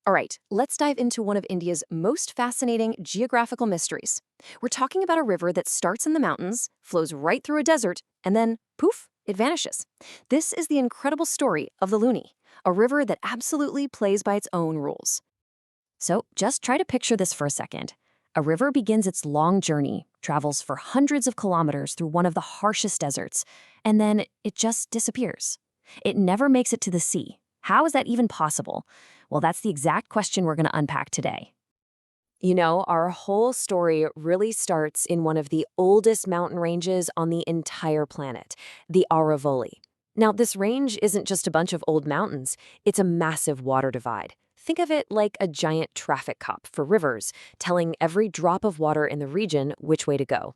All right, let's dive into one of India's most fascinating geographical mysteries. We're talking about a river that starts in the mountains, flows right through a desert, and then, poof, it vanishes. This is the incredible story of the Luni, a river that absolutely plays by its own rules. So just try to picture this for a second. A river begins its long journey, travels for hundreds of kilometers through one of the harshest deserts, and then it just disappears. It never makes it to the sea. How is that even possible? Well, that's the exact question we're going to unpack today. You know, our whole story really starts in one of the oldest mountain ranges on the entire planet, the Aravalli. Now, this range isn't just a bunch of old mountains, it's a massive water divide. Think of it like a giant traffic cop for rivers, telling every drop of water in the region which way to go.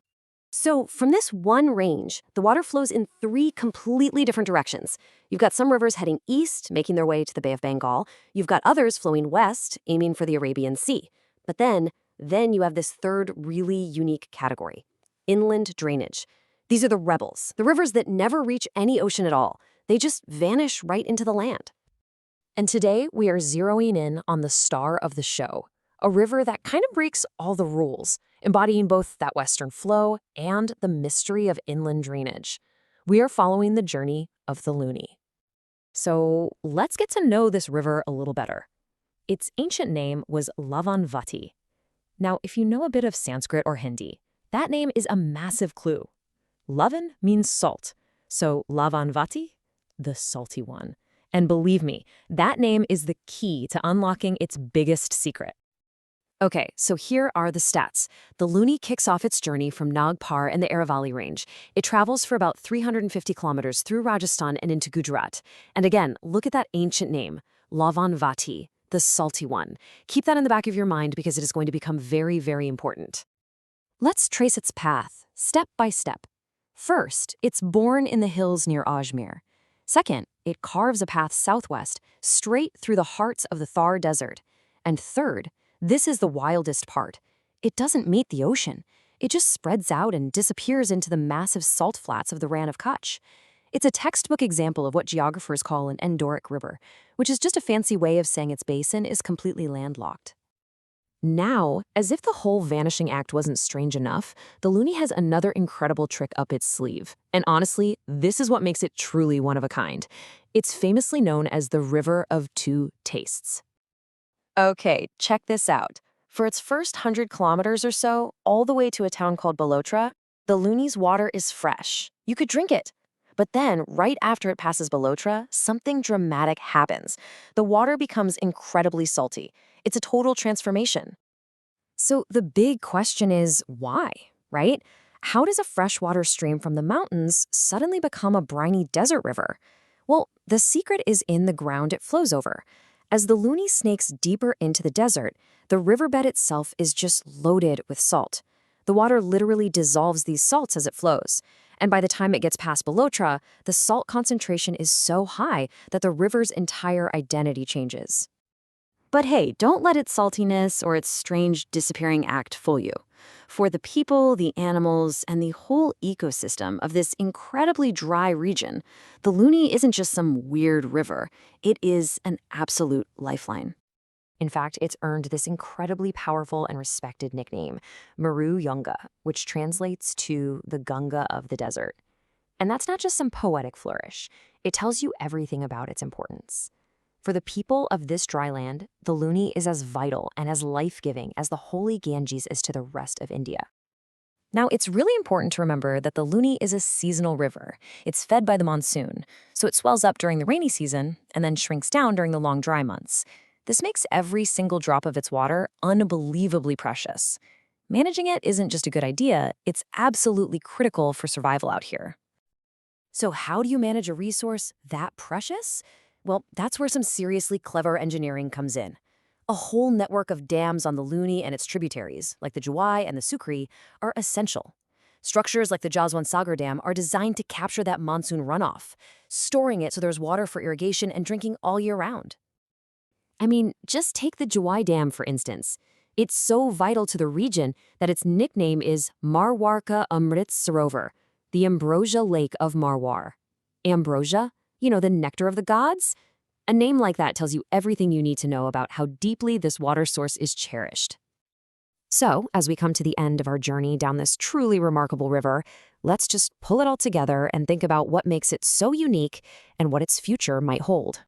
So, from this one range, the water flows in three completely different directions. You've got some rivers heading east, making their way to the Bay of Bengal. You've got others flowing west, aiming for the Arabian Sea. But then you have this third really unique category, inland drainage. These are the rebels, the rivers that never reach any ocean at all. They just vanish right into the land. And today we are zeroing in on the star of the show, a river that kind of breaks all the rules, embodying both that western flow and the mystery of inland drainage. We are following the journey of the Luni. So let's get to know this river a little better. Its ancient name was Lavanavati. Now, if you know a bit of Sanskrit or Hindi, that name is a massive clue. Lavan means salt, so Lavanavati, the salty one. And believe me, that name is the key to unlocking its biggest secret. Okay, so here are the stats. The Luni kicks off its journey from Nagpur and the Aravalli Range. It travels for about 350 kilometers through Rajasthan and into Gujarat. And again, look at that ancient name, Lavanavati, the salty one. Keep that in the back of your mind because it is going to become very, very important. Let's trace its path, step by step. First, it's born in the hills near Ajmer. Second, it carves a path southwest, straight through the heart of the Thar Desert. And third, this is the wildest part. It doesn't meet the ocean. It just spreads out and disappears into the massive salt flats of the Rann of Kutch. It's a textbook example of what geographers call an endorheic river, which is just a fancy way of saying its basin is completely landlocked. Now, as if the whole vanishing act wasn't strange enough, the Luni has another incredible trick up its sleeve. And honestly, this is what makes it truly one of a kind. It's famously known as the River of Two Tastes. Okay, check this out. For its first 100 kilometers or so, all the way to a town called Balotra, the Luni's water is fresh. You could drink it. But then, right after it passes Balotra, something dramatic happens. The water becomes incredibly salty. It's a total transformation. So the big question is, why, right? How does a freshwater stream from the mountains suddenly become a briny desert river? Well, the secret is in the ground it flows over. As the Luni snakes deeper into the desert, the riverbed itself is just loaded with salt. The water literally dissolves these salts as it flows. And by the time it gets past Balotra, the salt concentration is so high that the river's entire identity changes. But hey, don't let its saltiness or its strange disappearing act fool you. For the people, the animals, and the whole ecosystem of this incredibly dry region, the Luni isn't just some weird river. It is an absolute lifeline. In fact, it's earned this incredibly powerful and respected nickname, Meru Yunga, which translates to the Ganga of the desert. And that's not just some poetic flourish. It tells you everything about its importance. For the people of this dry land, the Luni is as vital and as life-giving as the holy Ganges is to the rest of India. Now, it's really important to remember that the Luni is a seasonal river. It's fed by the monsoon, so it swells up during the rainy season and then shrinks down during the long dry months. This makes every single drop of its water unbelievably precious. Managing it isn't just a good idea, it's absolutely critical for survival out here. So how do you manage a resource that precious? Well, that's where some seriously clever engineering comes in. A whole network of dams on the Luni and its tributaries, like the Jawai and the Sukri, are essential. Structures like the Jaswan Sagar Dam are designed to capture that monsoon runoff, storing it so there's water for irrigation and drinking all year round. I mean, just take the Jawai Dam, for instance. It's so vital to the region that its nickname is Marwar Ka Amrit Sarovar, the Ambrosia Lake of Marwar. Ambrosia? You know, the nectar of the gods? A name like that tells you everything you need to know about how deeply this water source is cherished. So, as we come to the end of our journey down this truly remarkable river, let's just pull it all together and think about what makes it so unique and what its future might hold.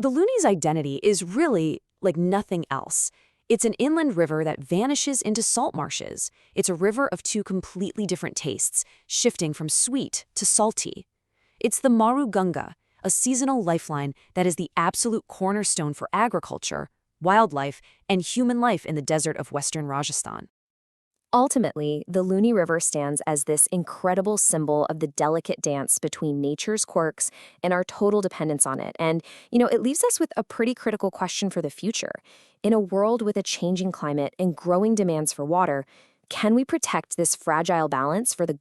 The Luni's identity is really like nothing else. It's an inland river that vanishes into salt marshes. It's a river of two completely different tastes, shifting from sweet to salty. It's the Maru Gunga, a seasonal lifeline that is the absolute cornerstone for agriculture, wildlife, and human life in the desert of western Rajasthan. Ultimately, the Luni River stands as this incredible symbol of the delicate dance between nature's quirks and our total dependence on it. And, it leaves us with a pretty critical question for the future. In a world with a changing climate and growing demands for water, can we protect this fragile balance for the